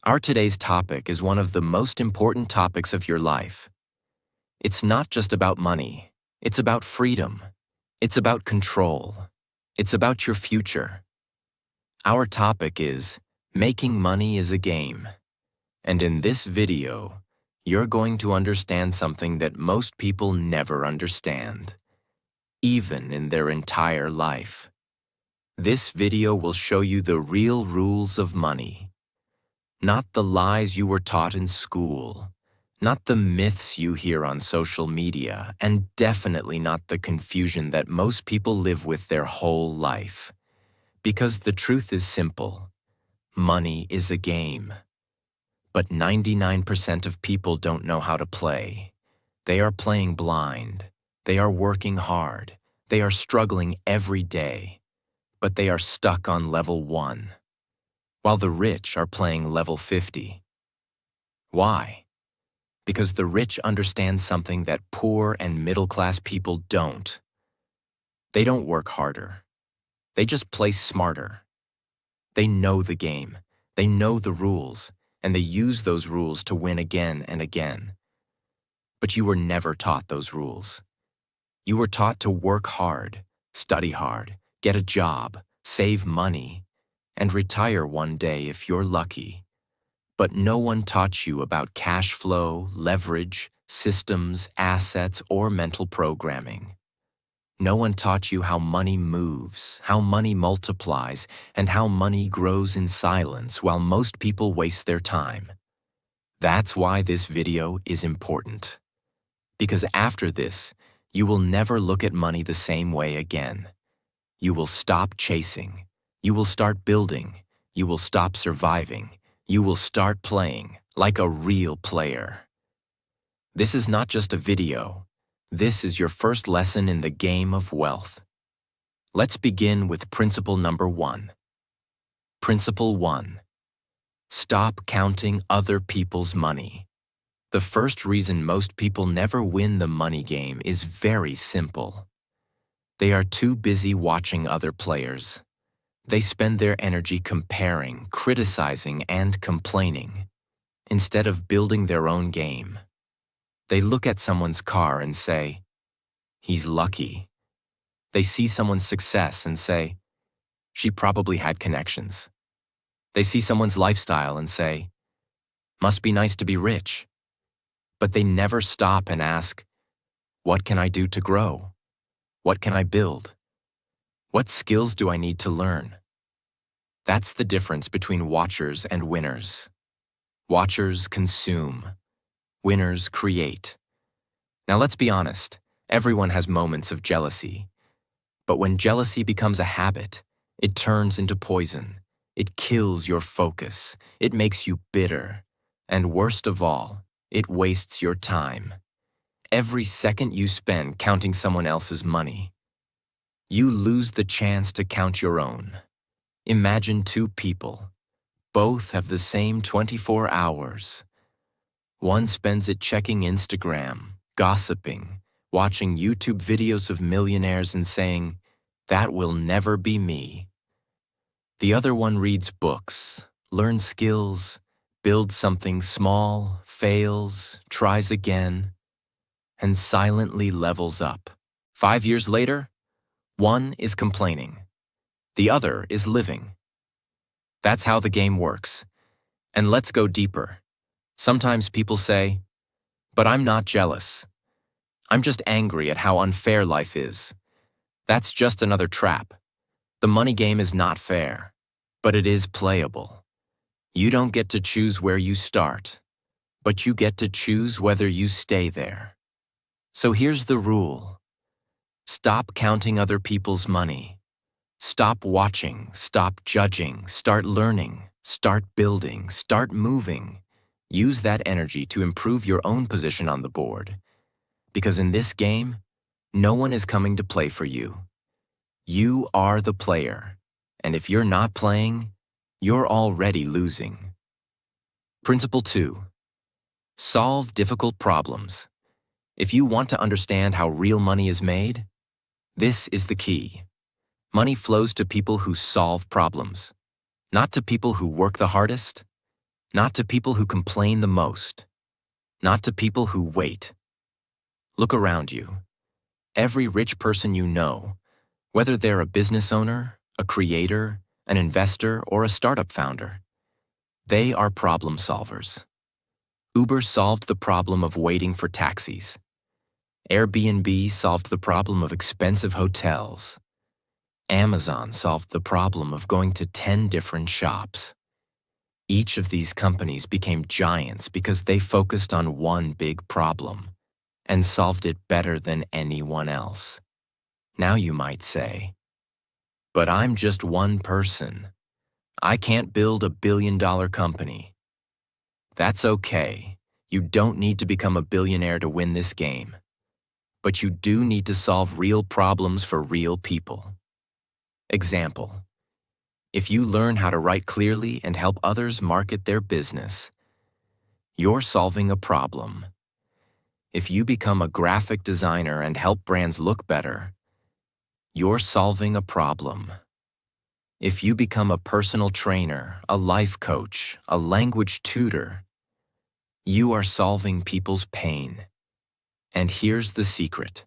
Our today's topic is one of the most important topics of your life. It's not just about money. It's about freedom. It's about control. It's about your future. Our topic is Making Money is a Game. And in this video, you're going to understand something that most people never understand, even in their entire life. This video will show you the real rules of money. Not the lies you were taught in school, not the myths you hear on social media, and definitely not the confusion that most people live with their whole life. Because the truth is simple. Money is a game. But 99% of people don't know how to play. They are playing blind. They are working hard. They are struggling every day. But they are stuck on level 1. While the rich are playing level 50. Why? Because the rich understand something that poor and middle-class people don't. They don't work harder. They just play smarter. They know the game. They know the rules, and they use those rules to win again and again. But you were never taught those rules. You were taught to work hard, study hard, get a job, save money, and retire one day if you're lucky. But no one taught you about cash flow, leverage, systems, assets, or mental programming. No one taught you how money moves, how money multiplies, and how money grows in silence while most people waste their time. That's why this video is important. Because after this, you will never look at money the same way again. You will stop chasing. You will start building. You will stop surviving. You will start playing like a real player. This is not just a video. This is your first lesson in the game of wealth. Let's begin with principle number 1. Principle 1. Stop counting other people's money. The first reason most people never win the money game is very simple. They are too busy watching other players. They spend their energy comparing, criticizing, and complaining, instead of building their own game. They look at someone's car and say, "He's lucky." They see someone's success and say, "She probably had connections." They see someone's lifestyle and say, "Must be nice to be rich." But they never stop and ask, "What can I do to grow? What can I build? What skills do I need to learn?" That's the difference between watchers and winners. Watchers consume. Winners create. Now let's be honest, everyone has moments of jealousy. But when jealousy becomes a habit, it turns into poison. It kills your focus. It makes you bitter. And worst of all, it wastes your time. Every second you spend counting someone else's money, you lose the chance to count your own. Imagine two people. Both have the same 24 hours. One spends it checking Instagram, gossiping, watching YouTube videos of millionaires and saying, "That will never be me." The other one reads books, learns skills, builds something small, fails, tries again, and silently levels up. 5 years later, one is complaining. The other is living. That's how the game works. And let's go deeper. Sometimes people say, "But I'm not jealous. I'm just angry at how unfair life is." That's just another trap. The money game is not fair, but it is playable. You don't get to choose where you start, but you get to choose whether you stay there. So here's the rule. Stop counting other people's money. Stop watching, stop judging, start learning, start building, start moving. Use that energy to improve your own position on the board. Because in this game, no one is coming to play for you. You are the player, and if you're not playing, you're already losing. Principle 2. Solve difficult problems. If you want to understand how real money is made, this is the key. Money flows to people who solve problems, not to people who work the hardest, not to people who complain the most, not to people who wait. Look around you. Every rich person you know, whether they're a business owner, a creator, an investor, or a startup founder, they are problem solvers. Uber solved the problem of waiting for taxis. Airbnb solved the problem of expensive hotels. Amazon solved the problem of going to 10 different shops. Each of these companies became giants because they focused on one big problem and solved it better than anyone else. Now you might say, but I'm just one person. I can't build a billion-dollar company. That's okay. You don't need to become a billionaire to win this game. But you do need to solve real problems for real people. Example: if you learn how to write clearly and help others market their business, you're solving a problem. If you become a graphic designer and help brands look better, you're solving a problem. If you become a personal trainer, a life coach, a language tutor, you are solving people's pain. And here's the secret: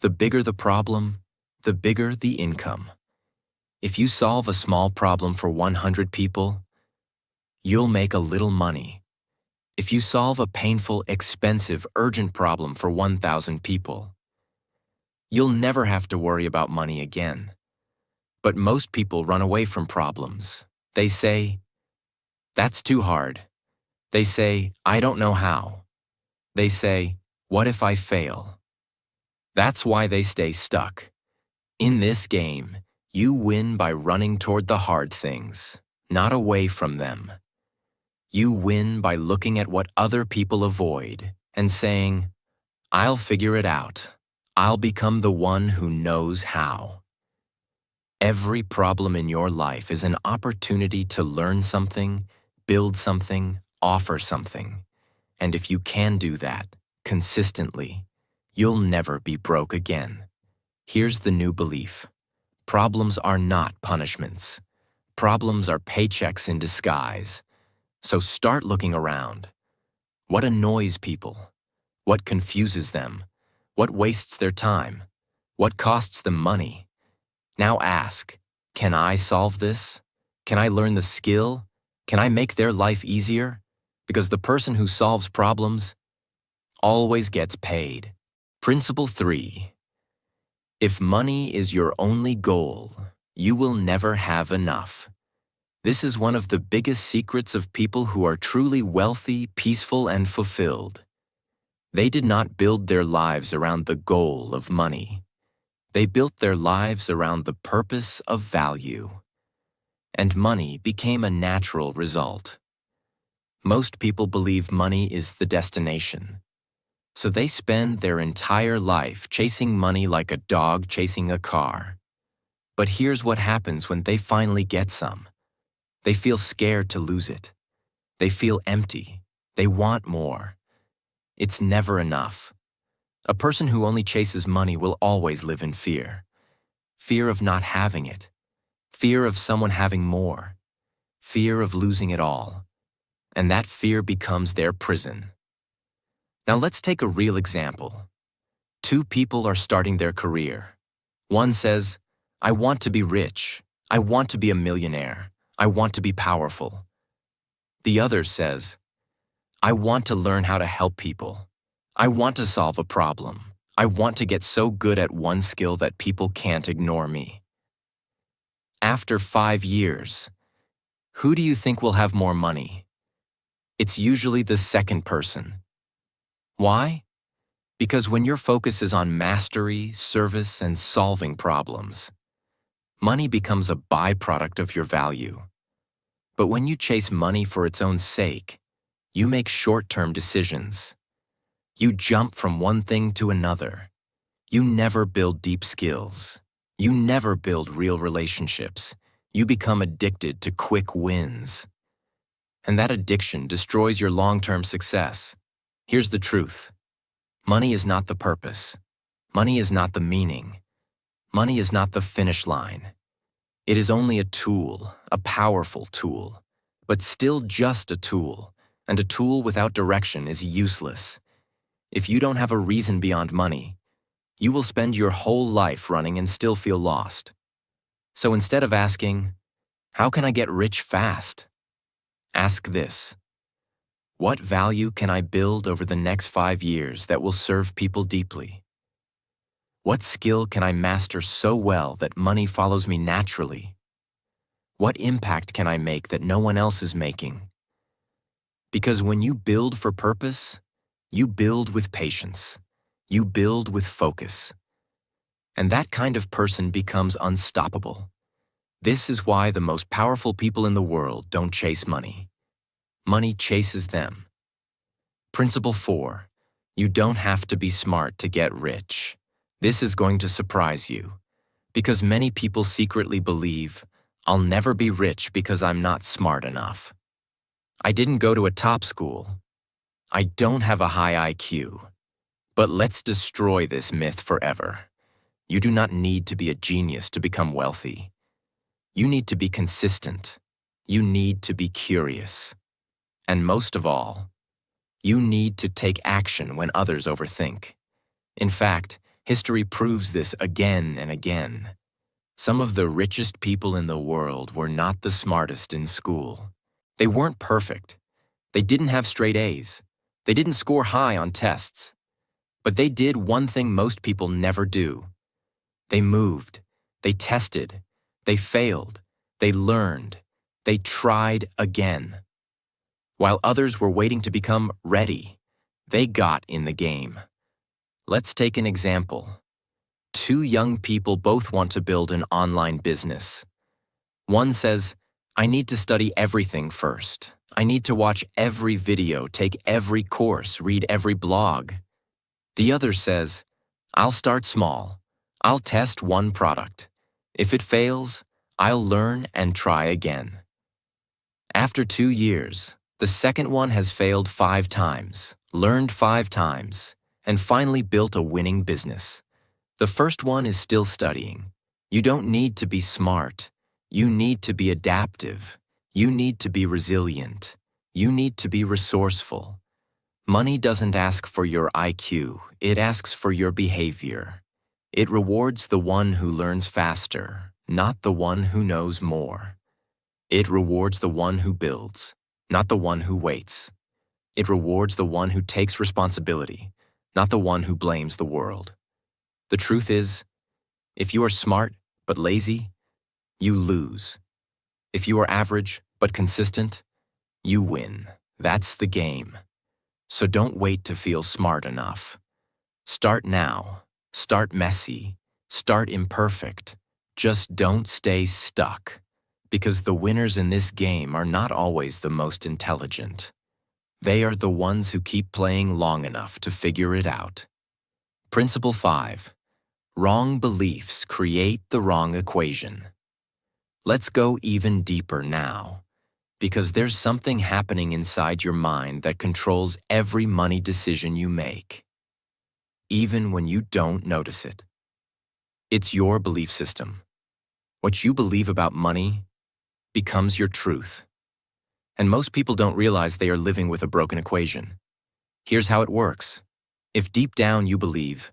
the bigger the problem, the bigger the income. If you solve a small problem for 100 people, you'll make a little money. If you solve a painful, expensive, urgent problem for 1,000 people, you'll never have to worry about money again. But most people run away from problems. They say, "That's too hard." They say, "I don't know how." They say, "What if I fail?" That's why they stay stuck. In this game, you win by running toward the hard things, not away from them. You win by looking at what other people avoid and saying, "I'll figure it out. I'll become the one who knows how." Every problem in your life is an opportunity to learn something, build something, offer something. And if you can do that consistently, you'll never be broke again. Here's the new belief: problems are not punishments. Problems are paychecks in disguise. So start looking around. What annoys people? What confuses them? What wastes their time? What costs them money? Now ask, can I solve this? Can I learn the skill? Can I make their life easier? Because the person who solves problems always gets paid. Principle 3. If money is your only goal, you will never have enough. This is one of the biggest secrets of people who are truly wealthy, peaceful, and fulfilled. They did not build their lives around the goal of money. They built their lives around the purpose of value. And money became a natural result. Most people believe money is the destination. So they spend their entire life chasing money like a dog chasing a car. But here's what happens when they finally get some. They feel scared to lose it. They feel empty. They want more. It's never enough. A person who only chases money will always live in fear. Fear of not having it. Fear of someone having more. Fear of losing it all. And that fear becomes their prison. Now let's take a real example. Two people are starting their career. One says, "I want to be rich. I want to be a millionaire. I want to be powerful." The other says, "I want to learn how to help people. I want to solve a problem. I want to get so good at one skill that people can't ignore me." After 5 years, who do you think will have more money? It's usually the second person. Why? Because when your focus is on mastery, service, and solving problems, money becomes a byproduct of your value. But when you chase money for its own sake, you make short-term decisions. You jump from one thing to another. You never build deep skills. You never build real relationships. You become addicted to quick wins. And that addiction destroys your long-term success. Here's the truth. Money is not the purpose. Money is not the meaning. Money is not the finish line. It is only a tool, a powerful tool. but still just a tool, and a tool without direction is useless. If you don't have a reason beyond money, you will spend your whole life running and still feel lost. So instead of asking, "How can I get rich fast?" ask this: what value can I build over the next 5 years that will serve people deeply? What skill can I master so well that money follows me naturally? What impact can I make that no one else is making? Because when you build for purpose, you build with patience. You build with focus. And that kind of person becomes unstoppable. This is why the most powerful people in the world don't chase money. Money chases them. Principle 4. You don't have to be smart to get rich. This is going to surprise you, because many people secretly believe, "I'll never be rich because I'm not smart enough. I didn't go to a top school. I don't have a high IQ." But let's destroy this myth forever. You do not need to be a genius to become wealthy. You need to be consistent. You need to be curious. And most of all, you need to take action when others overthink. In fact, history proves this again and again. Some of the richest people in the world were not the smartest in school. They weren't perfect. They didn't have straight A's. They didn't score high on tests. But they did one thing most people never do. They moved. They tested. They failed. They learned. They tried again. While others were waiting to become ready, they got in the game. Let's take an example. 2 young people both want to build an online business. One says, "I need to study everything first. I need to watch every video, take every course, read every blog." The other says, "I'll start small. I'll test one product. If it fails, I'll learn and try again." After 2 years, the second one has failed 5 times, learned 5 times, and finally built a winning business. The first one is still studying. You don't need to be smart. You need to be adaptive. You need to be resilient. You need to be resourceful. Money doesn't ask for your IQ, it asks for your behavior. It rewards the one who learns faster, not the one who knows more. It rewards the one who builds, not the one who waits. It rewards the one who takes responsibility, not the one who blames the world. The truth is, if you are smart but lazy, you lose. If you are average but consistent, you win. That's the game. So don't wait to feel smart enough. Start now. Start messy. Start imperfect. Just don't stay stuck. Because the winners in this game are not always the most intelligent. They are the ones who keep playing long enough to figure it out. Principle 5. Wrong beliefs create the wrong equation. Let's go even deeper now, because there's something happening inside your mind that controls every money decision you make, even when you don't notice it. It's your belief system. What you believe about money becomes your truth. And most people don't realize they are living with a broken equation. Here's how it works. If deep down you believe,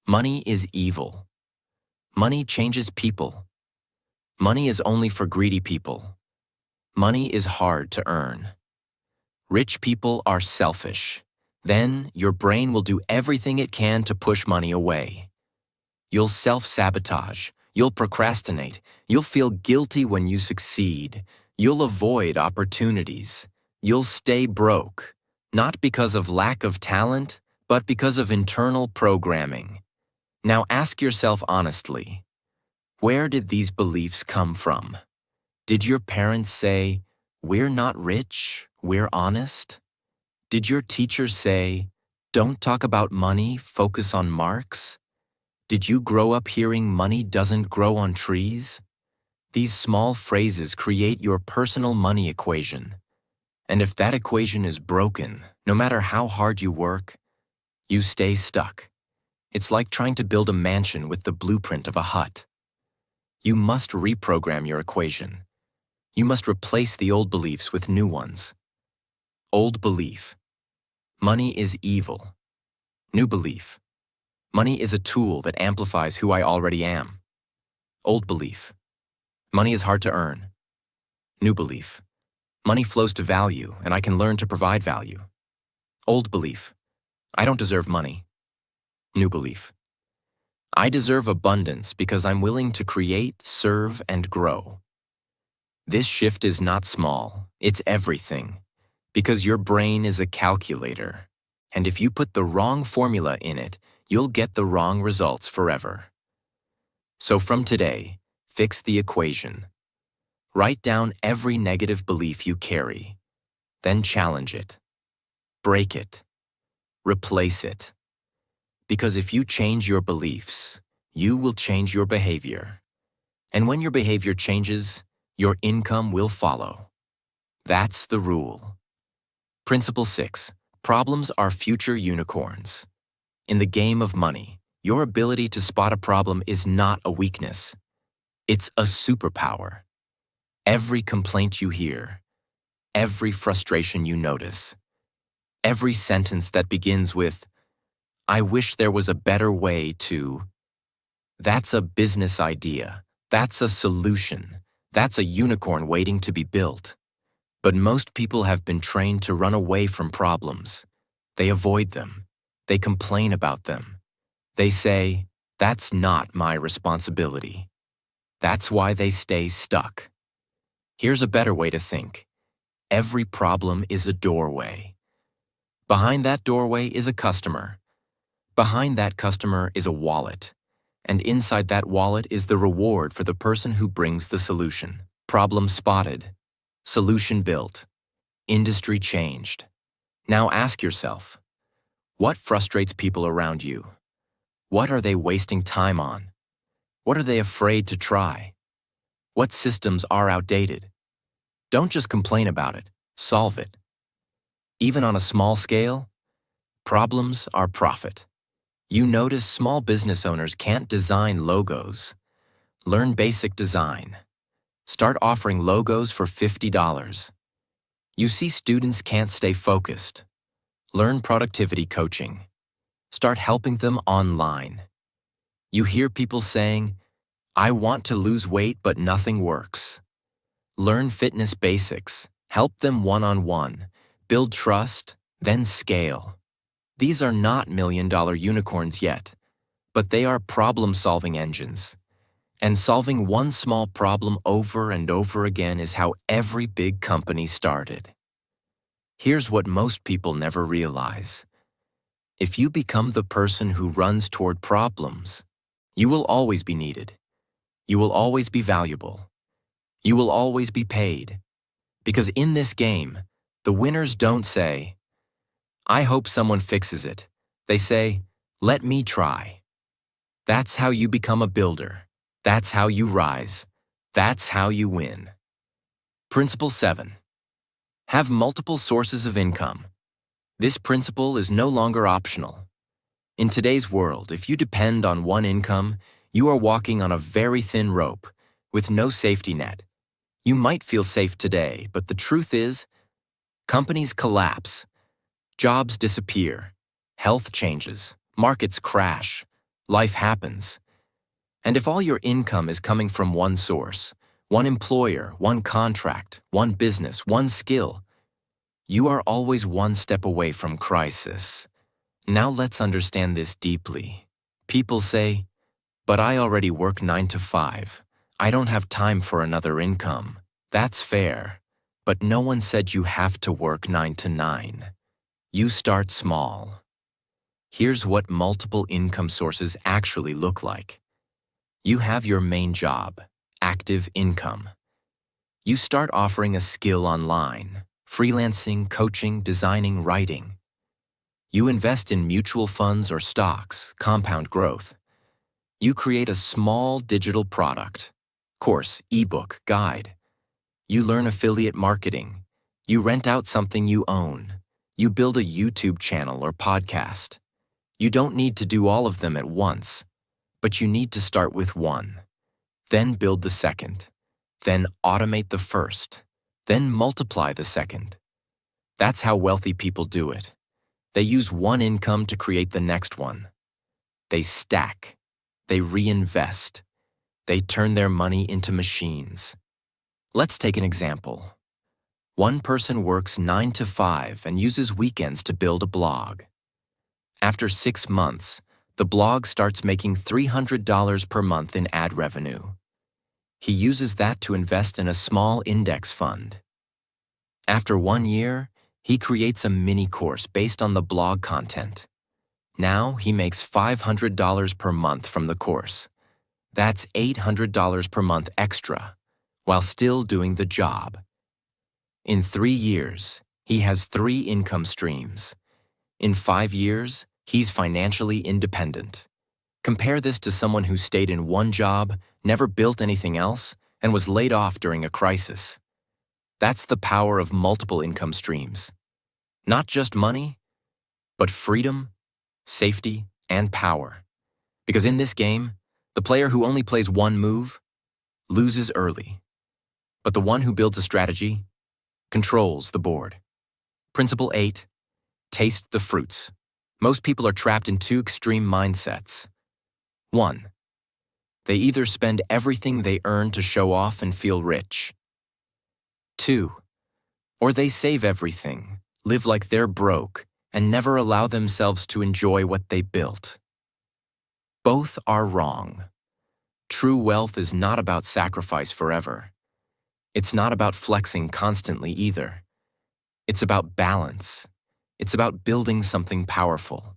money is evil, money changes people, money is only for greedy people, money is hard to earn, rich people are selfish, then your brain will do everything it can to push money away. You'll self-sabotage, you'll procrastinate, you'll feel guilty when you succeed, you'll avoid opportunities, you'll stay broke, not because of lack of talent, but because of internal programming. Now ask yourself honestly, where did these beliefs come from? Did your parents say, "We're not rich, we're honest"? Did your teacher say, "Don't talk about money, focus on marks"? Did you grow up hearing money doesn't grow on trees? These small phrases create your personal money equation. And if that equation is broken, no matter how hard you work, you stay stuck. It's like trying to build a mansion with the blueprint of a hut. You must reprogram your equation. You must replace the old beliefs with new ones. Old belief: money is evil. New belief: money is a tool that amplifies who I already am. Old belief: money is hard to earn. New belief: money flows to value and I can learn to provide value. Old belief: I don't deserve money. New belief: I deserve abundance because I'm willing to create, serve, and grow. This shift is not small, it's everything. Because your brain is a calculator. And if you put the wrong formula in it, you'll get the wrong results forever. So from today, fix the equation. Write down every negative belief you carry. Then challenge it. Break it. Replace it. Because if you change your beliefs, you will change your behavior. And when your behavior changes, your income will follow. That's the rule. Principle 6. Problems are future unicorns. In the game of money, your ability to spot a problem is not a weakness. It's a superpower. Every complaint you hear, every frustration you notice, every sentence that begins with, "I wish there was a better way to," that's a business idea. That's a solution. That's a unicorn waiting to be built. But most people have been trained to run away from problems. They avoid them. They complain about them. They say, "That's not my responsibility." That's why they stay stuck. Here's a better way to think. Every problem is a doorway. Behind that doorway is a customer. Behind that customer is a wallet. And inside that wallet is the reward for the person who brings the solution. Problem spotted. Solution built. Industry changed. Now ask yourself, what frustrates people around you? What are they wasting time on? What are they afraid to try? What systems are outdated? Don't just complain about it, solve it. Even on a small scale, problems are profit. You notice small business owners can't design logos. Learn basic design. Start offering logos for $50. You see students can't stay focused. Learn productivity coaching. Start helping them online. You hear people saying, "I want to lose weight but nothing works." Learn fitness basics. Help them one-on-one. Build trust, then scale. These are not million-dollar unicorns yet, but they are problem-solving engines. And solving one small problem over and over again is how every big company started. Here's what most people never realize. If you become the person who runs toward problems, you will always be needed. You will always be valuable. You will always be paid. Because in this game, the winners don't say, "I hope someone fixes it." They say, "Let me try." That's how you become a builder. That's how you rise. That's how you win. Principle 7. Have multiple sources of income. This principle is no longer optional. In today's world, if you depend on one income, you are walking on a very thin rope with no safety net. You might feel safe today, but the truth is, companies collapse, jobs disappear, health changes, markets crash, life happens. And if all your income is coming from one source, one employer, one contract, one business, one skill, you are always one step away from crisis. Now let's understand this deeply. People say, "But I already work 9 to 5. I don't have time for another income." That's fair, but no one said you have to work 9 to 9. You start small. Here's what multiple income sources actually look like. You have your main job, active income. You start offering a skill online, freelancing, coaching, designing, writing. You invest in mutual funds or stocks, compound growth. You create a small digital product, course, ebook, guide. You learn affiliate marketing. You rent out something you own. You build a YouTube channel or podcast. You don't need to do all of them at once, but you need to start with one. Then build the second, then automate the first, then multiply the second. That's how wealthy people do it. They use one income to create the next one. They stack. They reinvest. They turn their money into machines. Let's take an example. One person works 9 to 5 and uses weekends to build a blog. After 6 months, the blog starts making $300 per month in ad revenue. He uses that to invest in a small index fund. After 1 year, he creates a mini course based on the blog content. Now he makes $500 per month from the course. That's $800 per month extra, while still doing the job. In 3 years, he has 3 income streams. In 5 years, he's financially independent. Compare this to someone who stayed in one job, never built anything else, and was laid off during a crisis. That's the power of multiple income streams. Not just money, but freedom, safety, and power. Because in this game, the player who only plays one move loses early. But the one who builds a strategy controls the board. Principle 8, taste the fruits. Most people are trapped in 2 extreme mindsets. 1, they either spend everything they earn to show off and feel rich. 2, or they save everything, live like they're broke, and never allow themselves to enjoy what they built. Both are wrong. True wealth is not about sacrifice forever. It's not about flexing constantly either. It's about balance. It's about building something powerful,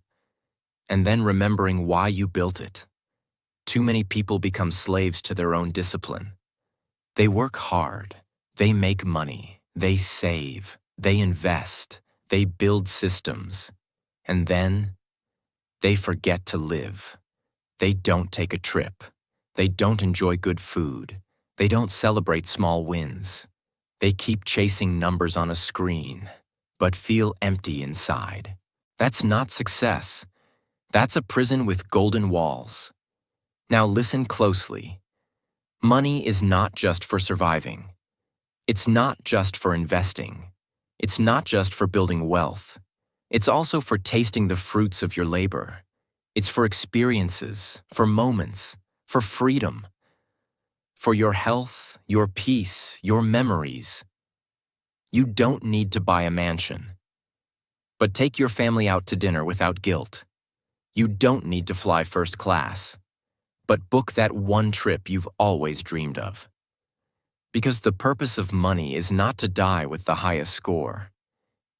and then remembering why you built it. Too many people become slaves to their own discipline. They work hard, they make money, they save, they invest, they build systems, and then they forget to live. They don't take a trip. They don't enjoy good food. They don't celebrate small wins. They keep chasing numbers on a screen, but feel empty inside. That's not success. That's a prison with golden walls. Now listen closely. Money is not just for surviving. It's not just for investing. It's not just for building wealth. It's also for tasting the fruits of your labor. It's for experiences, for moments, for freedom, for your health, your peace, your memories. You don't need to buy a mansion, but take your family out to dinner without guilt. You don't need to fly first class, but book that one trip you've always dreamed of. Because the purpose of money is not to die with the highest score.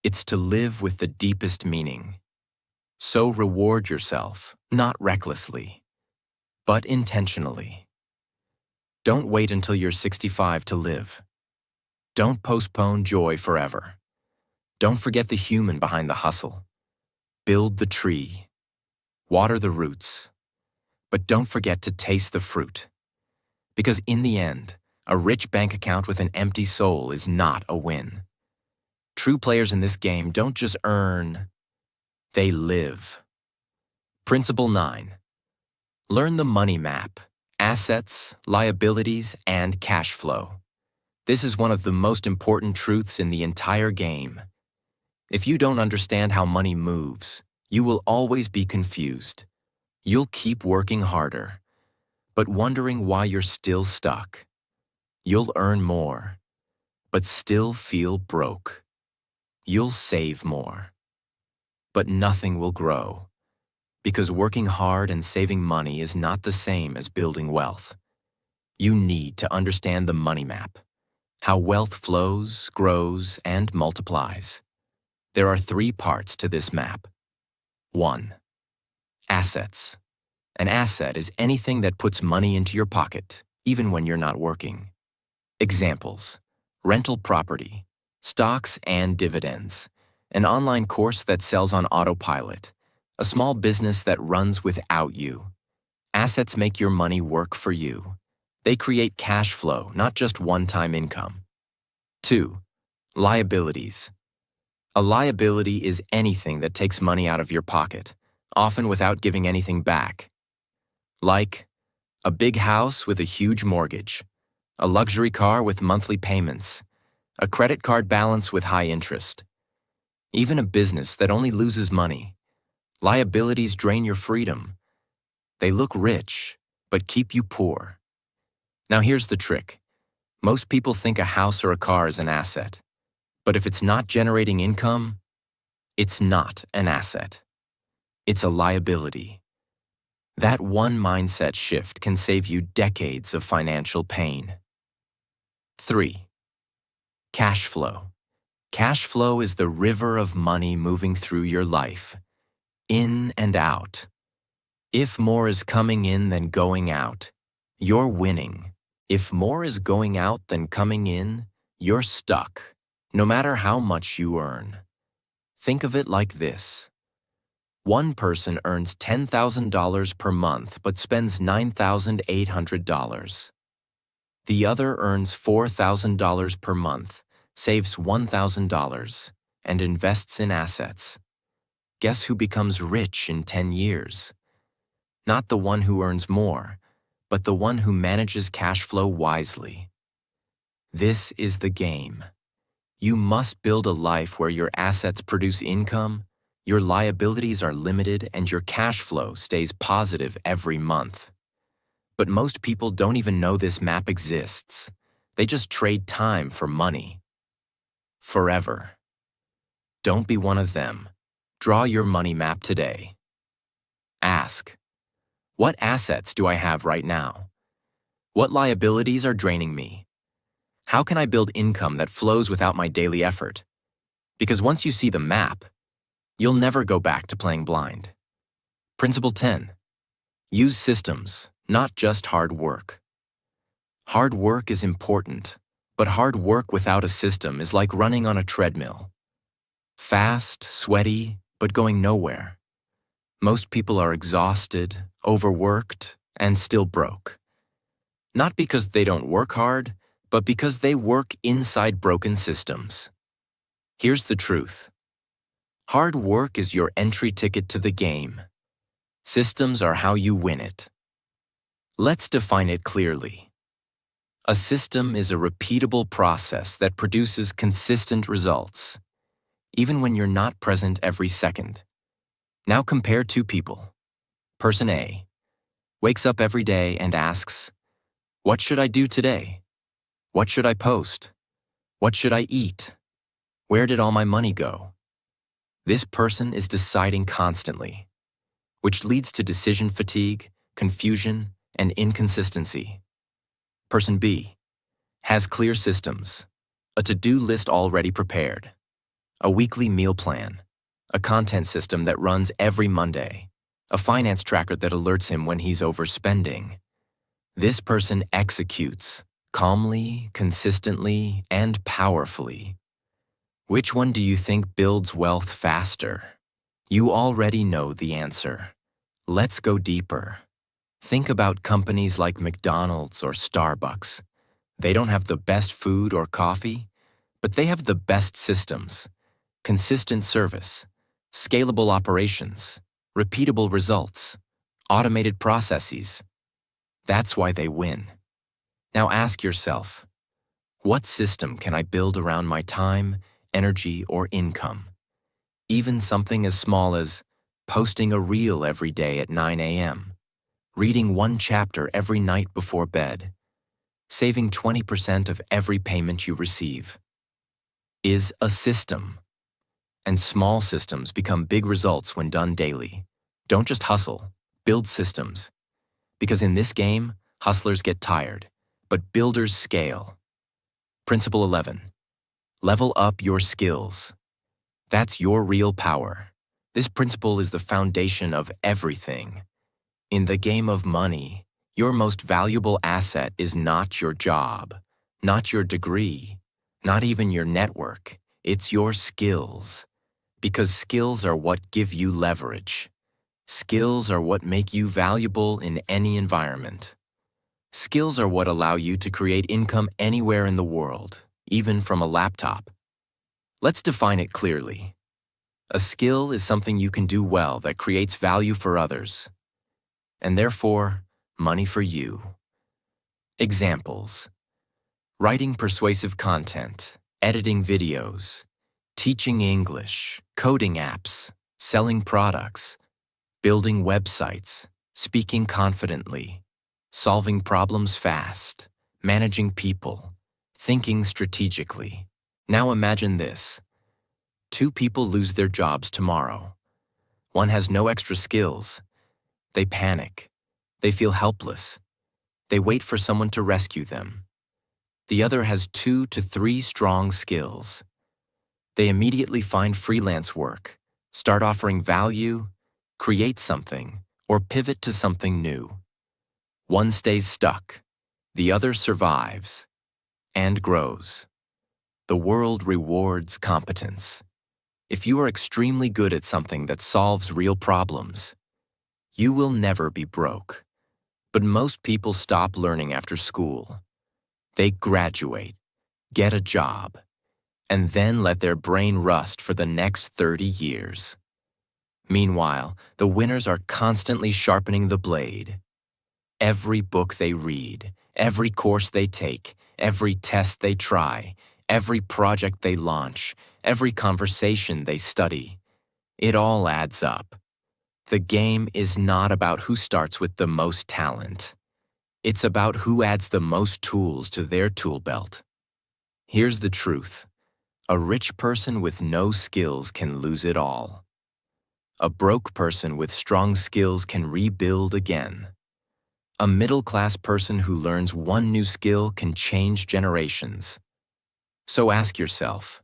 It's to live with the deepest meaning. So reward yourself, not recklessly, but intentionally. Don't wait until you're 65 to live. Don't postpone joy forever. Don't forget the human behind the hustle. Build the tree. Water the roots. But don't forget to taste the fruit. Because in the end, a rich bank account with an empty soul is not a win. True players in this game don't just earn, they live. Principle 9. Learn the money map, assets, liabilities, and cash flow. This is one of the most important truths in the entire game. If you don't understand how money moves, you will always be confused. You'll keep working harder, but wondering why you're still stuck. You'll earn more, but still feel broke. You'll save more, but nothing will grow, because working hard and saving money is not the same as building wealth. You need to understand the money map, how wealth flows, grows, and multiplies. There are 3 parts to this map. 1. Assets. An asset is anything that puts money into your pocket, even when you're not working. Examples: rental property, stocks and dividends, an online course that sells on autopilot, a small business that runs without you. Assets make your money work for you. They create cash flow, not just one-time income. 2. Liabilities. A liability is anything that takes money out of your pocket, often without giving anything back. Like a big house with a huge mortgage, a luxury car with monthly payments, a credit card balance with high interest, even a business that only loses money. Liabilities drain your freedom. They look rich, but keep you poor. Now here's the trick. Most people think a house or a car is an asset. But if it's not generating income, it's not an asset. It's a liability. That one mindset shift can save you decades of financial pain. 3. Cash flow. Cash flow is the river of money moving through your life, in and out. If more is coming in than going out, you're winning. If more is going out than coming in, you're stuck, no matter how much you earn. Think of it like this. One person earns $10,000 per month but spends $9,800. The other earns $4,000 per month, saves $1,000, and invests in assets. Guess who becomes rich in 10 years? Not the one who earns more, but the one who manages cash flow wisely. This is the game. You must build a life where your assets produce income, your liabilities are limited, and your cash flow stays positive every month. But most people don't even know this map exists. They just trade time for money. Forever. Don't be one of them. Draw your money map today. Ask, what assets do I have right now? What liabilities are draining me? How can I build income that flows without my daily effort? Because once you see the map, you'll never go back to playing blind. Principle 10. Use systems, not just hard work. Hard work is important, but hard work without a system is like running on a treadmill. Fast, sweaty, but going nowhere. Most people are exhausted, overworked, and still broke. Not because they don't work hard, but because they work inside broken systems. Here's the truth. Hard work is your entry ticket to the game. Systems are how you win it. Let's define it clearly. A system is a repeatable process that produces consistent results, even when you're not present every second. Now compare two people. Person A wakes up every day and asks, "What should I do today? What should I post? What should I eat? Where did all my money go?" This person is deciding constantly, which leads to decision fatigue, confusion, and inconsistency. Person B has clear systems, a to-do list already prepared, a weekly meal plan, a content system that runs every Monday, a finance tracker that alerts him when he's overspending. This person executes calmly, consistently, and powerfully. Which one do you think builds wealth faster? You already know the answer. Let's go deeper. Think about companies like McDonald's or Starbucks. They don't have the best food or coffee, but they have the best systems, consistent service, scalable operations, repeatable results, automated processes. That's why they win. Now ask yourself, what system can I build around my time, energy, or income? Even something as small as posting a reel every day at 9 a.m., reading one chapter every night before bed, saving 20% of every payment you receive, is a system. And small systems become big results when done daily. Don't just hustle, build systems. Because in this game, hustlers get tired, but builders scale. Principle 11. Level up your skills. That's your real power. This principle is the foundation of everything. In the game of money, your most valuable asset is not your job, not your degree, not even your network. It's your skills. Because skills are what give you leverage. Skills are what make you valuable in any environment. Skills are what allow you to create income anywhere in the world, even from a laptop. Let's define it clearly. A skill is something you can do well that creates value for others, and therefore, money for you. Examples. Writing persuasive content, editing videos, teaching English, coding apps, selling products, building websites, speaking confidently, solving problems fast, managing people, thinking strategically. Now imagine this. Two people lose their jobs tomorrow. One has no extra skills. They panic. They feel helpless. They wait for someone to rescue them. The other has 2 to 3 strong skills. They immediately find freelance work, start offering value, create something, or pivot to something new. One stays stuck. The other survives and grows. The world rewards competence. If you are extremely good at something that solves real problems, you will never be broke. But most people stop learning after school. They graduate, get a job, and then let their brain rust for the next 30 years. Meanwhile, the winners are constantly sharpening the blade. Every book they read, every course they take, every test they try, every project they launch, every conversation they study, it all adds up. The game is not about who starts with the most talent. It's about who adds the most tools to their tool belt. Here's the truth. A rich person with no skills can lose it all. A broke person with strong skills can rebuild again. A middle-class person who learns one new skill can change generations. So ask yourself,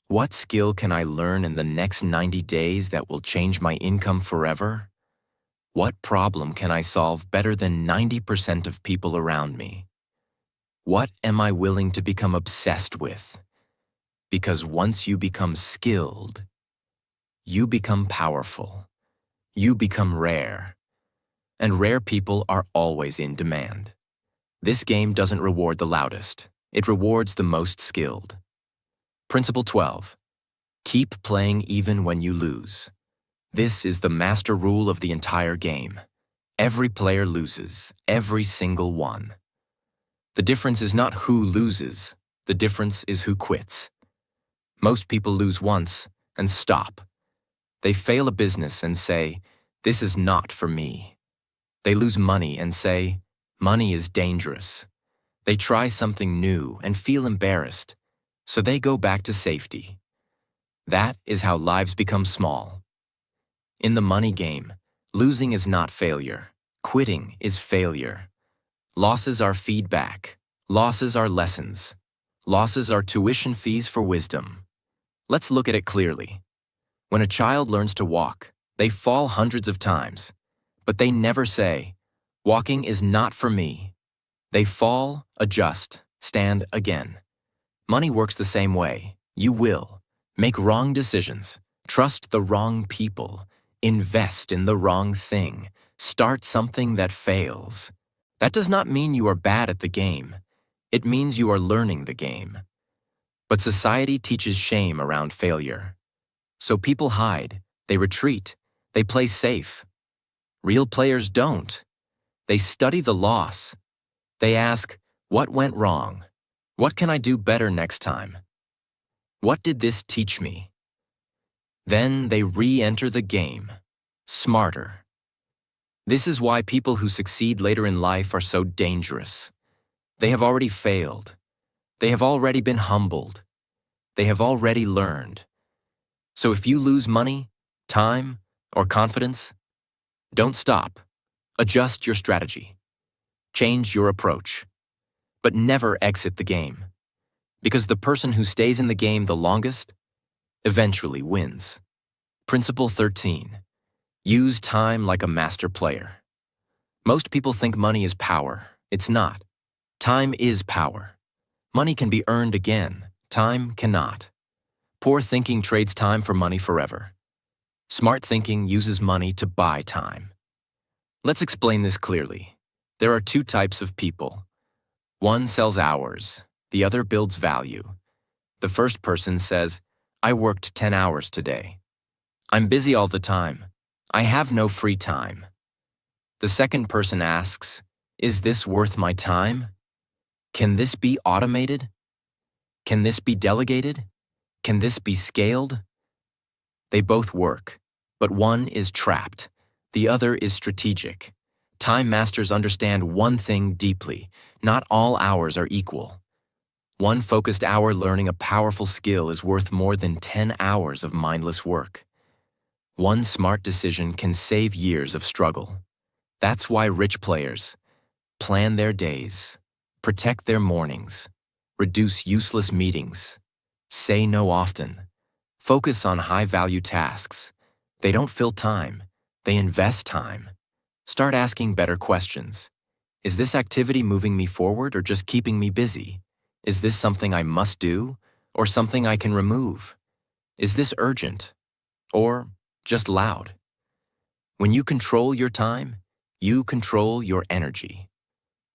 what skill can I learn in the next 90 days that will change my income forever? What problem can I solve better than 90% of people around me? What am I willing to become obsessed with? Because once you become skilled, you become powerful. You become rare. And rare people are always in demand. This game doesn't reward the loudest. It rewards the most skilled. Principle 12. Keep playing even when you lose. This is the master rule of the entire game. Every player loses, every single one. The difference is not who loses, the difference is who quits. Most people lose once and stop. They fail a business and say, "This is not for me." They lose money and say, "Money is dangerous." They try something new and feel embarrassed, so they go back to safety. That is how lives become small. In the money game, losing is not failure. Quitting is failure. Losses are feedback. Losses are lessons. Losses are tuition fees for wisdom. Let's look at it clearly. When a child learns to walk, they fall hundreds of times, but they never say, "Walking is not for me." They fall, adjust, stand again. Money works the same way. You will make wrong decisions, trust the wrong people, invest in the wrong thing, start something that fails. That does not mean you are bad at the game. It means you are learning the game. But society teaches shame around failure. So people hide, they retreat, they play safe. Real players don't. They study the loss. They ask, what went wrong? What can I do better next time? What did this teach me? Then they re-enter the game, smarter. This is why people who succeed later in life are so dangerous. They have already failed. They have already been humbled. They have already learned. So if you lose money, time, or confidence, don't stop. Adjust your strategy. Change your approach. But never exit the game. Because the person who stays in the game the longest eventually wins. Principle 13. Use time like a master player. Most people think money is power. It's not. Time is power. Money can be earned again. Time cannot. Poor thinking trades time for money forever. Smart thinking uses money to buy time. Let's explain this clearly. There are 2 types of people. One sells hours. The other builds value. The first person says, "I worked 10 hours today. I'm busy all the time. I have no free time." The second person asks, "Is this worth my time?" Can this be automated? Can this be delegated? Can this be scaled? They both work, but one is trapped. The other is strategic. Time masters understand one thing deeply: not all hours are equal. One focused hour learning a powerful skill is worth more than 10 hours of mindless work. One smart decision can save years of struggle. That's why rich players plan their days, protect their mornings, reduce useless meetings, say no often, focus on high-value tasks. They don't fill time, they invest time. Start asking better questions. Is this activity moving me forward or just keeping me busy? Is this something I must do or something I can remove? Is this urgent or just loud? When you control your time, you control your energy.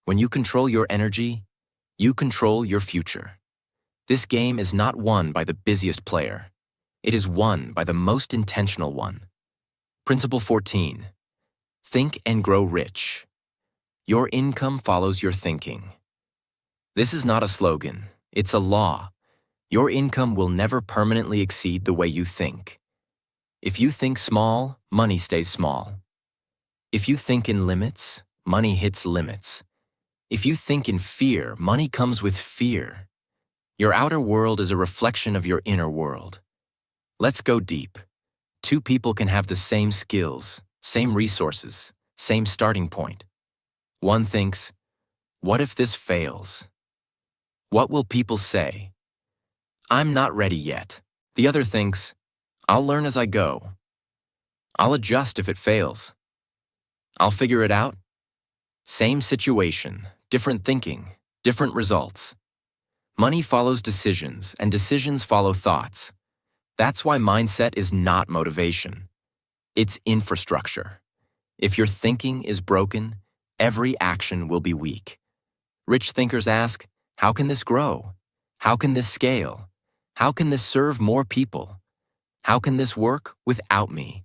When you control your energy, you control your future. This game is not won by the busiest player. It is won by the most intentional one. Principle 14. Think and grow rich. Your income follows your thinking. This is not a slogan, it's a law. Your income will never permanently exceed the way you think. If you think small, money stays small. If you think in limits, money hits limits. If you think in fear, money comes with fear. Your outer world is a reflection of your inner world. Let's go deep. Two people can have the same skills, same resources, same starting point. One thinks, what if this fails? What will people say? I'm not ready yet. The other thinks, I'll learn as I go. I'll adjust if it fails. I'll figure it out. Same situation, different thinking, different results. Money follows decisions, and decisions follow thoughts. That's why mindset is not motivation. It's infrastructure. If your thinking is broken, every action will be weak. Rich thinkers ask, how can this grow? How can this scale? How can this serve more people? How can this work without me?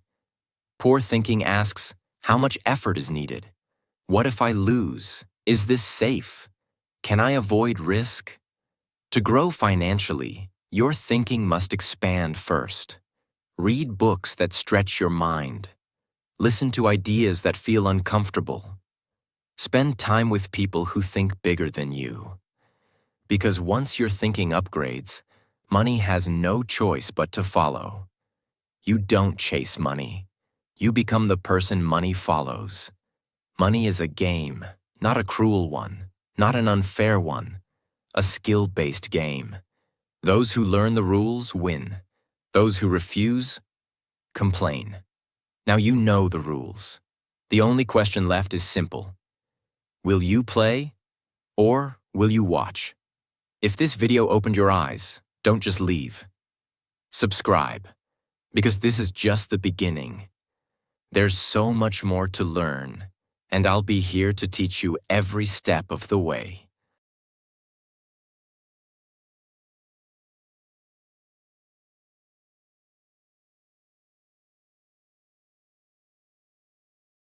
Poor thinking asks, how much effort is needed? What if I lose? Is this safe? Can I avoid risk? To grow financially, your thinking must expand first. Read books that stretch your mind. Listen to ideas that feel uncomfortable. Spend time with people who think bigger than you. Because once your thinking upgrades, money has no choice but to follow. You don't chase money. You become the person money follows. Money is a game, not a cruel one, not an unfair one, a skill-based game. Those who learn the rules win. Those who refuse, complain. Now you know the rules. The only question left is simple. Will you play or will you watch? If this video opened your eyes, don't just leave. Subscribe, because this is just the beginning. There's so much more to learn, and I'll be here to teach you every step of the way.